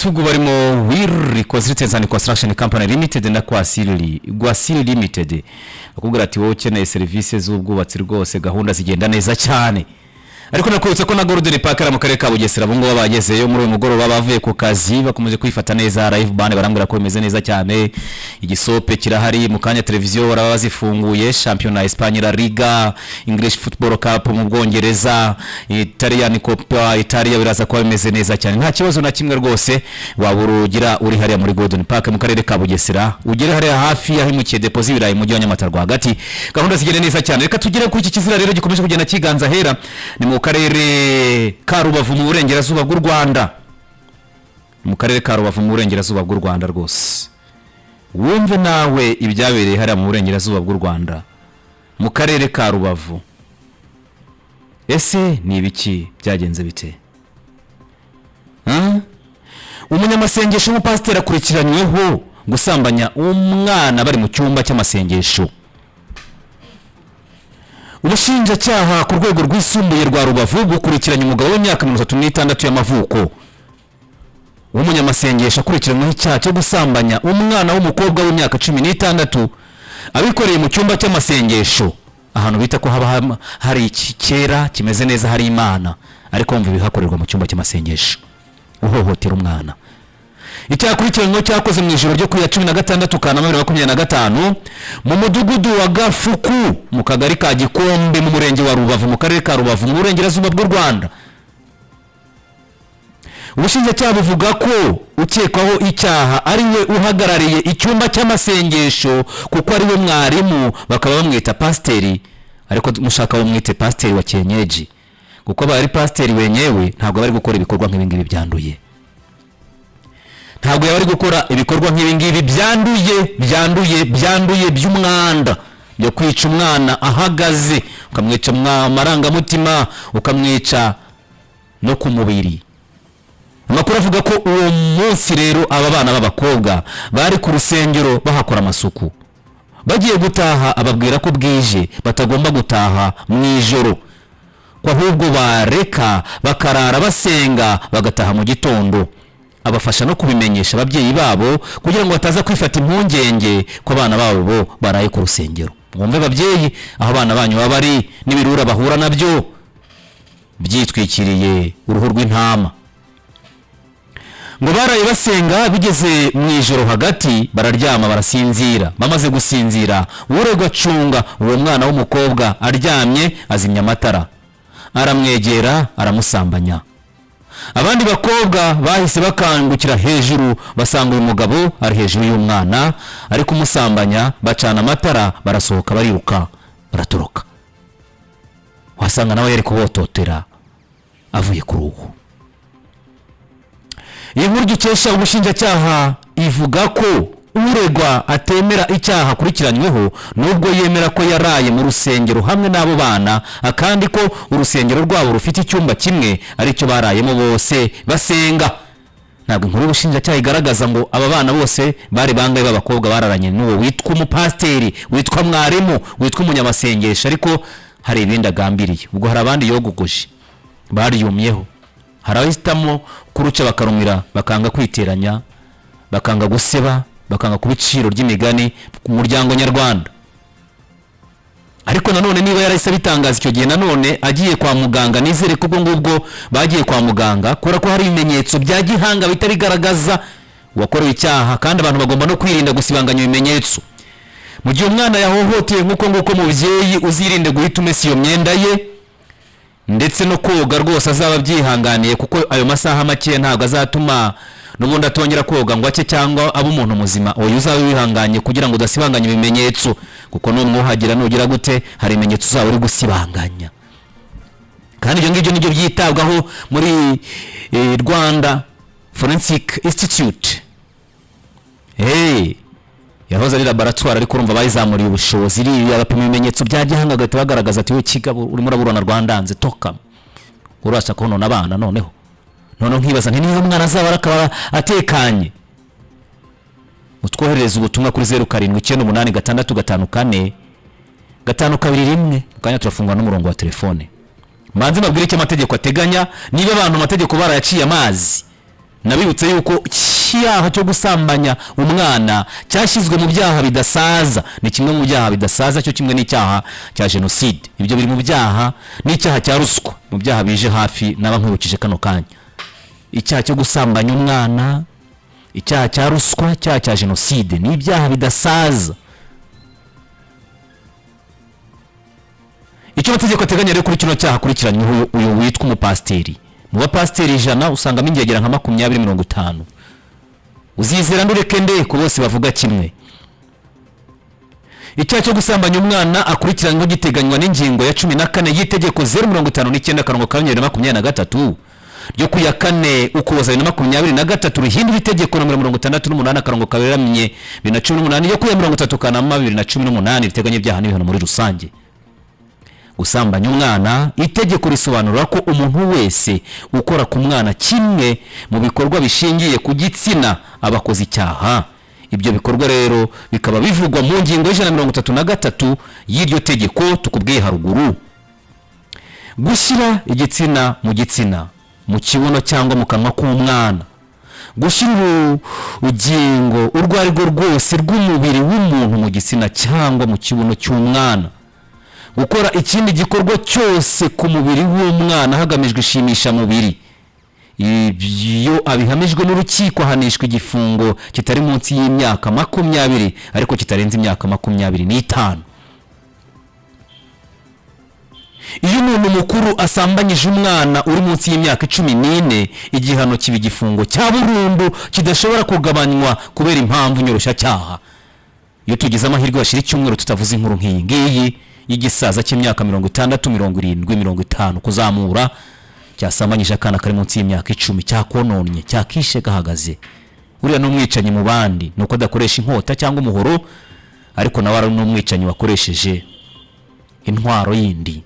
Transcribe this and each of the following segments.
Tugu barimo Will Consultants and Construction Company Limited na Gwasili Limited akubwira ati wowe ukeneye services z'ubwubatsi rwose gahunda zigenda neza cyane. Ariko nakwibutsa ko na Golden Park mu karere ka Bugesera bungo babagezeyo muri uyu mugoroba bavuye ku kazi bakomeje kwifata neza. Live band barambwira ko bimeze neza cyane. Igisope kirahari mu kanya televiziyo barabazifunguye. Championnat Espagne La Liga, English Football Cup mu Bwongereza, Italian Coppa Italia biraza ko bimeze neza cyane. Nta kibazo na kimwe rwose waburugira uri hariya muri Golden Park mu karere ka Bugesera. Ugere hariya hafi yahimukiye deposit birayi mu gihe Nyamata rwagati. Gahunda zigende neza cyane. Reka tugire kuri iki kizira rero gikomeje kugenda kiganza hera ni mu karere ka Rubavu mu burengerazuba bw'u Rwanda. Mu karere ka Rubavu mu burengerazuba bw'u Rwanda rwose. Wumve nawe ibyabereye hariya mu burengerazuba bw'u Rwanda mu karere ka Rubavu. Ese ni ibiki byagenze bite? Umunyamasengesho w'umupasiteri akurikiranyweho gusambanya umwana bari mu cyumba cy'amasengesho. Ubushinjacyaha ku rwego rwisumbuye rwa Rubavu bukurikiranye umugabo w'imyaka 36 y'amavuko. Umunyamasengesho akurikiranyweho icyaha cyo gusambanya umwana w'umukobwa w'imyaka 16 abikoreye mu cyumba cy'amasengesho ahantu bita ko haba hari ikikera kimeze neza hari Imana, ariko umva bihakorerwa mu cyumba cy'amasengesho uhohotera umwana. Icyakurikiranyweho cyakoze mu ijoro ryo ku ya 16 Kanama 2025 mu mudugudu wa Gafuku mu kagari ka Gikombe mu murenge wa Rubavu mu karere ka Rubavu mu burengerazuba bw'u Rwanda. Ubushinjacyaha buvuga ko ukekwaho icyaha ari we uhagarariye icyumba cy'amasengesho kuko ari we mwarimu, bakaba bamwita pasiteri, ariko mushaka bamwite pasiteri wa kienyeji kuko bari pasiteri wenyewe ntabwo bari gukora ibikorwa nk'ibingibi byanduye. Ntabwo yari gukora ibikorwa nk'ibingibi byanduye by'umwanda byo kwica umwana ahagaze, ukamwica amarangamutima, ukamwica no ku mubiri. Amakuru avuga ko uwo munsi rero aba bana b'abakobwa bari ku rusengero bahakora amasuku. Bagiye gutaha ababwira ko bwije batagomba gutaha mu ijoro, ko ahubwo bareka bakarara basenga bagataha mu gitondo. Abafasha no kubimenyesha ababyeyi babo kugira ngo bataza kwifata impungenge ko abana babo baraye ku rusengero. Mwumve babyeyi aho abana banyu baba bari n'ibirura bahura nabyo byitwikiriye uruhu rw'intama. Ngo baraye basenga bigeze mu ijoro hagati bararyama barasinzira. Bamaze gusinzira uregwa acunga uwo mwana w'umukobwa aryamye azimya amatara, aramwegera aramusambanya. Abandi bakobwa bahise bakangukira hejuru basanga uyu mugabo ari hejuru y'umwana ari kumusambanya, bacana amatara barasohoka bariruka baratoroka. Wasanga nawe yari kubototera avuye ku ruhu. Iyi nkuru dukesha ubushinjacyaha ivuga ko uregwa atemera icyaha akurikiranyweho nubwo yemera ko yaraye mu rusengero hamwe n'abo bana, akandi ko urusengero rwabo rufite icyumba kimwe aricyo barayemo bose basenga. Ntabwo inkuru y'ubushinjacyaha igaragaza ngo aba bana bose bari bangaye b'abakobwa bararanye n'uwo witwa umupasiteri, witwa mwarimu, witwa umunyamasengesho, ariko hari ibindi agambiriye. Ubwo hari abandi yogugoje bariyumyeho, hari abahitamo kuruca bakarumira, bakanga kwiteranya, bakanga guseba, bakanga kubiciro ry'imigani ku muryango nyarwanda. Ariko nanone niba yarahise bitangaza icyo gihe nanone agiye kwa muganga, nizere ko ngubwo bagiye kwa muganga kora ko hari ibimenyetso bya gihanga bitabigaragaza uwakorewe icyaha, kandi abantu bagomba no kwirinda gusibanganya ibimenyetso. Mu gihe umwana yahohoteye nguko mubyeyi uzirinde guhita umesa iyo myenda ye, ndetse no koga rwose azaba byihanganiye kuko ayo masaha make ntabwo azatuma nubundi atongera koga ngo ake cyangwa abo umuntu muzima. Oya, uzabe wihanganye kugira ngo udasibanganya ibimenyetso, kuko n'umwuhagira nugira gute hari ibimenyetso uzaba uri gusibanganya. Kandi ibyo ngibyo nibyo byitabwaho muri Rwanda Forensic Institute. Yahoze ari laboratoire ariko urumva bayizamuriye ubushobozi, iri abapima ibimenyetso bya gihanga gahita bagaragaza ati we kigabo urimo uraburana Rwandanze toka urasha konona abana. Noneho nkibaza nti niyo mwana azaba akaba atekanye. Mutwoherereza ubutumwa kuri 0798654521 ukanya turafungwa n'umurongo wa telefone. Manzi mabwire icyo amategeko ateganya, niba abantu amategeko barayaciye amazi nabibutse yuko icyaha cyo gusambanya umwana cyashyizwe mu byaha bidasaza, ni kimwe mu byaha bidasaza cyo kimwe n'icyaha cya jenoside. Ibyo biri mu byaha, n'icyaha cya ruswa mu byaha bije hafi n'abankwibukije kano kanya. Icyaha cyo gusambanya umwana, icyaha cya ruswa, icyaha cya jenoside ni ibyaha bidasaza. Icyo amategeko ateganya rero kuri kino cyaha akurikiranyweho uyu witwa umupasiteri, mu bapasiteri 100 usangamo ingegera nka 20-50. Uzizera ndureke nde ko bose bavuga kimwe. Icyaha cyo gusambanya umwana akurikiranyweho giteganywa n'ingingo ya 14 y'itegeko 059/2023 ryo ku ya 4 Ukuboza 2023 rihindura itegeko nomero 68/2018 yo ku ya 30 Kanama 2018 riteganya ibyaha n'ibihano muri rusange. Gusambanya umwana, itegeko risobanura ko umuntu wese ukora ku mwana kimwe mu bikorwa bishingiye ku gitsina abakoze icyaha. Ibyo bikorwa rero bikaba bivugwa mu ngingo y'133 y'iryo tegeko tukubwiye haruguru. Gushyira igitsina mu gitsina, mu kibuno cyangwa mu kanwa k'umwana, gushyira urugingo urwo ari rwo rwose rw'umubiri w'umuntu mu gitsina cyangwa mu kibuno cy'umwana, gukora ikindi gikorwa cyose ku mubiri w'umwana hagamijwe ishimisha mubiri. Iyo abihamijwe n'urukiko ahanishwa igifungo kitari munsi y'imyaka 20 ariko kitarenze imyaka 25. Iyo umuntu mukuru asambanyije umwana uri munsi y'imyaka 14, igihano kiba igifungo cya burundu kidashobora kugabanywa kubera impamvu nyoroshyacyaha. Iyo tugize amahirwe bashira icyumweru tutavuze inkuru nk'iyi ngiyi y'igisaza cy'imyaka 60, 70, 50 kuzamura cyasambanyije akana kari munsi y'imyaka 10, cyakononye, cyakishe gahagaze. Uriya n'umwicanyi mu bandi nuko adakoresha inkota cyangwa umuhoro, ariko nawe ari n'umwicanyi wakoresheje intwaro yindi.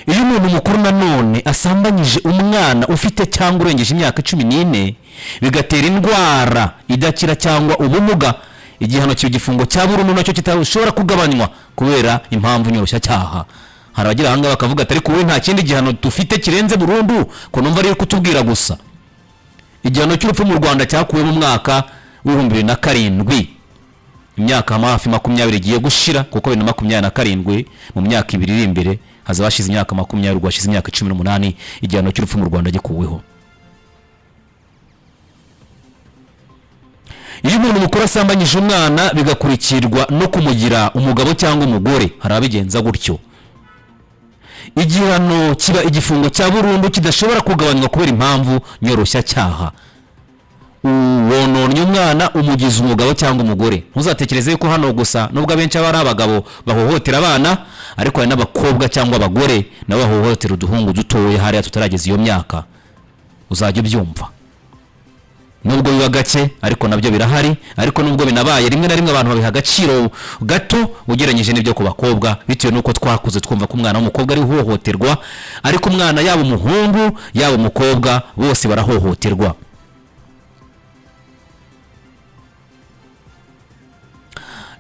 Iyo umuntu mukuru nanone asambanyije umwana ufite cyangwa urengeje imyaka 14 bigatera indwara idakira cyangwa ubumuga, igihano cyo gifungo cya burundu nacyo kitashobora kugabanywa kubera impamvu nyoroshyacyaha. Harabagira hanga bakavuga atari kuwe nta kindi gihano dufite kirenze burundu, ko numva ari kutubwira gusa. Igihano cy'urupfu mu Rwanda cyakuwe mu mwaka w'2007, imyaka hafi 20 igiye gushira, kuko 2027 mu myaka 2 iri imbere hazabashize imyaka 20, rwashize imyaka 18 igihano cy'urupfu mu Rwanda gikuweho. Iyo umuntu mukuru asambanyije umwana bigakurikirwa no kumugira umugabo cyangwa umugore, harabigenza gutyo, igihano kiba igifungo cya burundu kidashobora kugabanywa kubera impamvu nyoroshyacyaha. Wononye umwana umugize umugabo cyangwa umugore. Ntuzatekereze ko hano gusa nubwo abenshi aba ari abagabo bahohotera abana, ariko hari n'abakobwa cyangwa abagore nabo bahohotera uduhungu dutoya hariya tutarageza iyo myaka. Uzajya ubyumva. Nubwo biba gake ariko nabyo birahari, ariko nubwo binabaye rimwe na rimwe abantu babiha agaciro gato ugereranyije n'ibyo ku bakobwa, bitewe nuko twakuze twumva ko umwana w'umukobwa ari hohoterwa, ariko umwana yaba umuhungu yaba umukobwa bose barahohoterwa.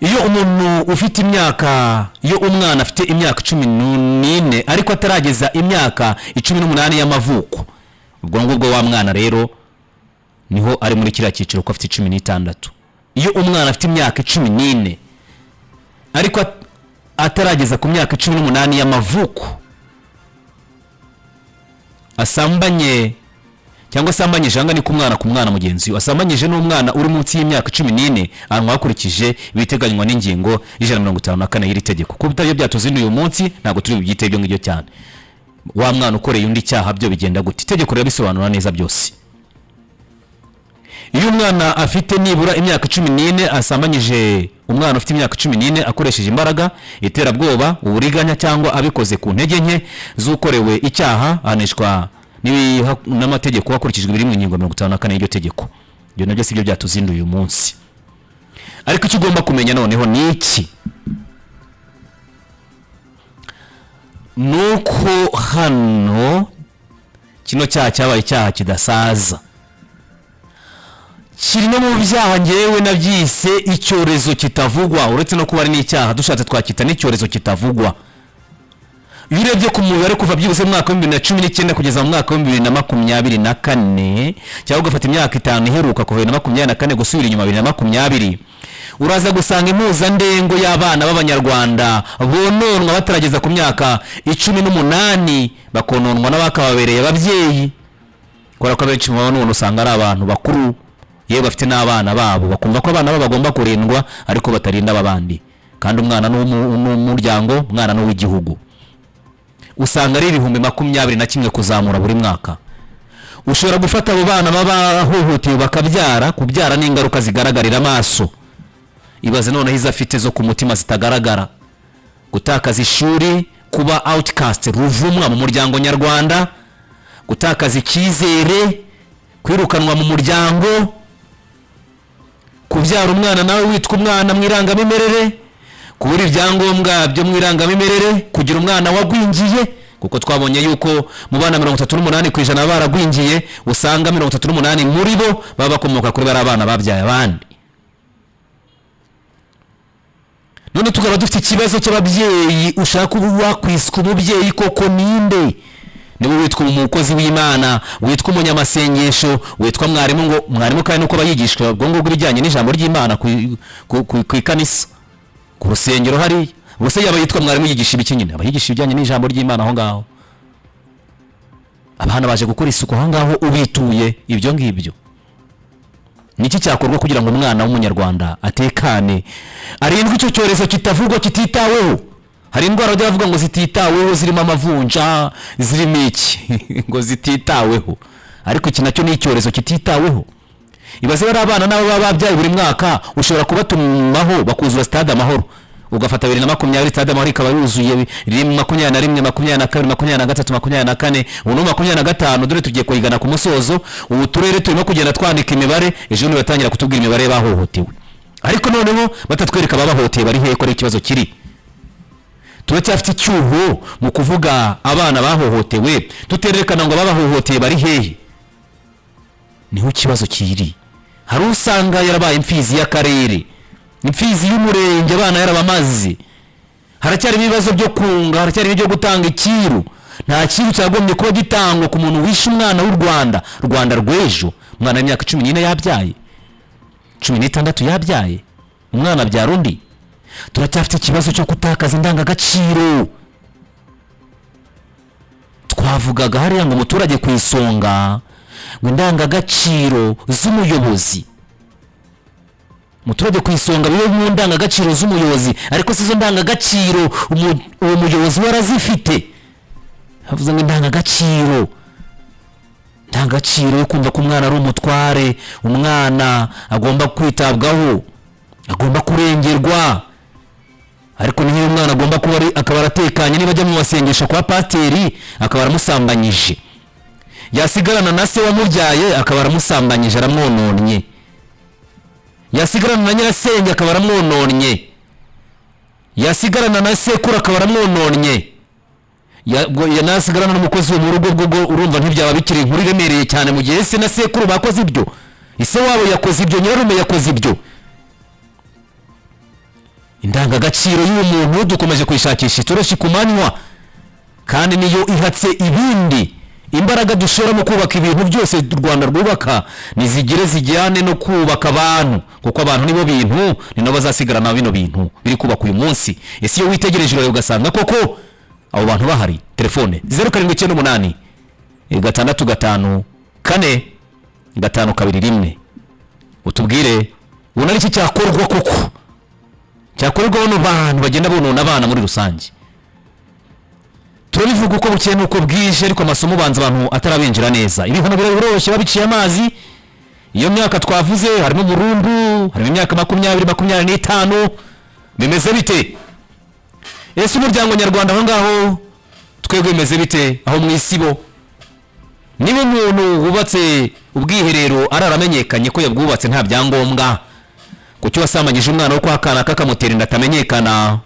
Iyo umwana afite imyaka 14 ariko atarageza imyaka 18 y'amavuko, ubwo ngubwo wa mwana rero niho ari muri kiriya cyiciro ko afite 16. Iyo umwana afite imyaka 14 ariko atarageza ku myaka 18 y'amavuko asambanye cyangwa asambanyije anga ni ku mwana mugenzi we, asambanyije n'umwana uri munsi y'imyaka 14 ahanwa hakurikije ibiteganywa n'ingingo 154 y'iri tegeko. Kuko bitabyo byatuzinduye uyu munsi ntabwo turi byite ibyo ngibyo cyane. Wa mwana ukoreye undi cyaha byo bigenda gute? Itegeko rero bisobanura neza byose. Iyo umwana afite nibura imyaka 14 asambanyije umwana ufite imyaka 14 akoresheje imbaraga, iterabwoba, uburiganya cyangwa abikoze ku ntege nke z'ukorewe icyaha, ahanishwa n'amategeko hakurikijwe biri mu ngingo 54 y'iryo tegeko. Ibyo nabyo sibyo byatuzinduye uyu munsi. Ariko icyo ugomba kumenya noneho ni iki? Nuko hano kino cyaha cyabaye icyaha kidasaza, kiri no mu byaha ngewe nabyise icyorezo kitavugwa. Uretse no kuba ari n'icyaha dushatse twakita n'icyorezo kitavugwa. iyo urebye ku mubare kuva byibuze mu mwaka wa 2019 kugeza mu mwaka wa 2024 cyangwa ugafata imyaka 5 iheruka kuva 2024 gusubira inyuma 2020, uraza gusanga impuzandengo y'abana b'abanyarwanda bononwa batarageza ku myaka 18 bakononwa n'abakababereye ababyeyi. Kora ko benshi mu bantu usanga ari abantu bakuru yewe bafite n'abana babo, bakumva ko abana babo bagomba kurindwa ariko batarinda abandi, kandi umwana n'umuryango, umwana n'uw'igihugu. Usanga ari 21 kuzamura buri mwaka. Ushobora gufata abo bana babahohotewe bakabyara, kubyara n'ingaruka zigaragarira amaso. Ibaze noneho izafite zo ku mutima zitagaragara, gutakaza ishuri, kuba outcast, ruvumwa mu muryango nyarwanda, gutakaza icyizere, kwirukanwa mu muryango, kubyara umwana nawe witwa umwana mu irangamimerere, kubura ibyangombwa byo mu irangamimerere, kugira umwana wagwingiye, kuko twabonye yuko mu bana 38% baragwingiye, usanga 38 muri bo baba bakomoka kuri bari abana babyaye abandi. None tukaba dufite ikibazo cy'ababyeyi, ushaka ubu wakwiswa umubyeyi koko ninde? Niwe witwa umukozi w'Imana, witwa umunyamasengesho, witwa mwarimu, ngo mwarimu kandi nuko bayigishwa ubwo ngo bijyanye n'ijambo ry'Imana ku ikanisa, ku rusengero hari bose yaba yitwa mwarimu yigisha ibiki nyine? Abayigisha ibijyanye n'ijambo ry'Imana aho ngaho. Abana baje gukora isuku aho ngaho ubituye ibyo ngibyo. Niki cyakorwa kugira ngo umwana w'umunyarwanda atekane, arindwe icyo cyorezo kitavugwa kititaweho? Hari indwara byavuga ngo zititaweho, zirimo amavunja, zirimo iki ngo zititaweho, ariko iki nacyo ni icyorezo kititaweho. Ibaze bari abana nabo bababyaye buri mwaka, ushobora kubatumaho bakuzura stade Amahoro, ugafata 2020 stade Amahoro ikaba yuzuye 2021 2022 2023 2024 ubu 2025 dore tugiye kwigana ku musozo. Ubu turere turimo kugenda twandika imibare, ejo batangira kutubwira imibare bahohotewe, ariko noneho batatwereka babahohoteye bari hehe ko ari ikibazo kiri. Turacyafite icyuho mu kuvuga abana bahohotewe, tuterekana ngo babahohoteye bari hehe. Niho ikibazo kiri. Hari usanga yarabaye imfizi y'akarere, imfizi y'umurenge, abana yarabamaze. Haracyari ibibazo byo kunga, haracyari ibyo gutanga ikiru. Nta kintu cyagombye kuba gitangwa ku muntu wishe umwana w'u Rwanda rw'ejo. Umwana w'imyaka 14 yabyaye, 16 yabyaye, umwana abyara undi. Turacyafite ikibazo cyo gutakaza indangagaciro. Twavugaga hariya ngo umuturage ku isonga, ngo indangagaciro z'umuyobozi, umuturage ku isonga biwe mu ndangagaciro z'umuyobozi, ariko sizo ndangagaciro uwo muyobozi warazifite. Havuze ngo indangagaciro yo kumva ko umwana ari umutware, umwana agomba kwitabwaho, agomba kurengerwa. Ariko niyo umwana agomba kuba akaba aratekanye, niba ajya mu masengesho kwa pasiteri akaba aramusambanyije, yasigarana na se wamubyaye akaba aramusambanyije, aramwononnye, yasigarana na nyirasenge akaba aramwononnye, yasigarana na sekuru akaba aramwononnye, yanasigarana n'umukozi wo mu rugo bwo urumva ntibyaba bikiri inkuru iremereye cyane mu gihe se na sekuru bakoze ibyo, ise wabo yakoze ibyo, nyirarume yakoze ibyo. Indangagaciro y'umuntu dukomeje kwishakisha itoroshi kumanywa, kandi niyo ihatse ibindi. Imbaraga dushora mu kubaka ibintu byose u Rwanda rwubaka nizigire zijyane no kubaka abantu, kuko abantu nibo bintu, ni nabo bazasigarana bino bintu biri kubaka uyu munsi. Ese iyo witegereje rero ugasanga koko abo bantu bahari. Telefone 0798 655 4 utubwire ubona iki cyakorwa koko, cyakorwa no bantu bagenda bonona abana muri rusange. Turabivuga uko bukeye nuko bwije, ariko amasomo banza abantu atarabinjira neza. Ibihano biroroshye babiciye amazi. Iyo myaka twavuze harimo burundu, harimo imyaka 20-25. Bimeze bite? Ese umuryango nyarwanda aho ngaho twebwe bimeze bite aho mu isibo? Niba umuntu wubatse ubwiherero araramenyekanye ko yabwubatse nta byangombwa, kuki wasambanyije umwana wo kwakana kakamutera inda atamenyekana?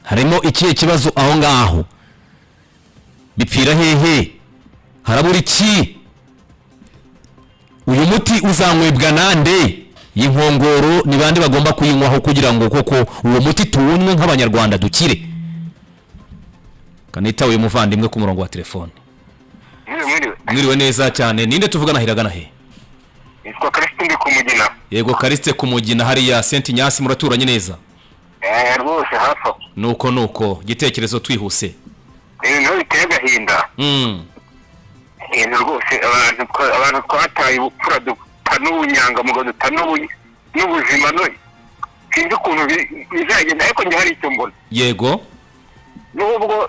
Harimo ikihe kibazo aho ngaho? Bipfira hehe? Harabura iki? Uyu muti uzanywebwa nande? Yinkongoro ni bande bagomba kuyinywaho kugira ngo koko uwo muti tuwunywe nk'abanyarwanda dukire? kanitawe umuvandimwe ku murongo wa telefone. Mwiriwe neza cyane. Ninde tuvugana hiragana he? Yitwa Kariste ndi kumugina. Yego Kariste kumugina hariya Saint Nyasi muraturanye neza. Rwose hafa. Nuko gitekerezo twihuse. No bitega hinda. Rwose abantu twataye ubupfura dutanubunyanga mugo n'ubuzima no. Sinzi ukuntu bizagenda ariko nje hari icyo mbona. Yego. Nubwo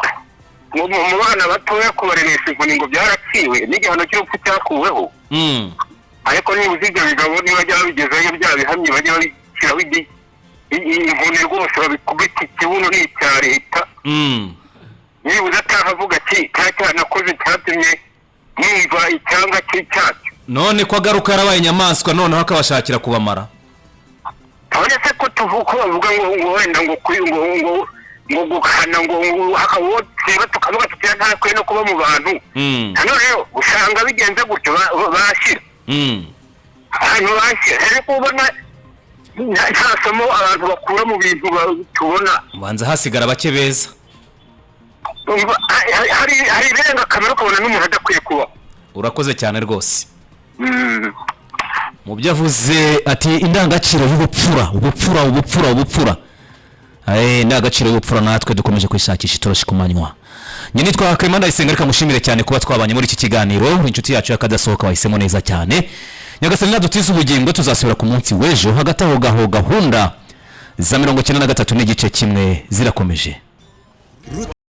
mu bana batoya kubarenesha inkoni ngo byaraciwe n'igihano cy'urupfu cyakuweho. Ariko nibuze ibyo bigabo nibajya babigezayo byabihamye bajya babishyiraho inkoni rwose babikubita ikibuno n'icya leta. Nibuze atahavuga ati cya nakoze cyatumye numva icyanga cy'icyacu. None ko agaruka yarabaye inyamaswa noneho akabashakira kubamara. Uretse ko tuvuga bavuga ngo wenda ngo gukana ngo hakawotse batukavuga tutya ntakwe no kuba mu bantu. Hano rero usanga bigenze gutyo bashira. Hano bashira ariko ubona nta somo abantu bakura mu bintu tubona. Banza hasigara bake beza. Hari irenga kamera ukabona n'umuntu adakwiye kuba. Urakoze cyane rwose. Mu byo avuze ati indangagaciro y'ubupfura. Indangagaciro y'ubupfura natwe dukomeje kwishakisha itoroshi ku manywa. Nyine twakemana Ndayisenga reka mushimire cyane kuba twabanye muri iki kiganiro. Inshuti yacu yakadasohoka wahisemo neza cyane. Nyagasani nadutiza ubugingo tuzasubira ku munsi w'ejo hagati aho gahunda za 93 n'igice kimwe zirakomeje.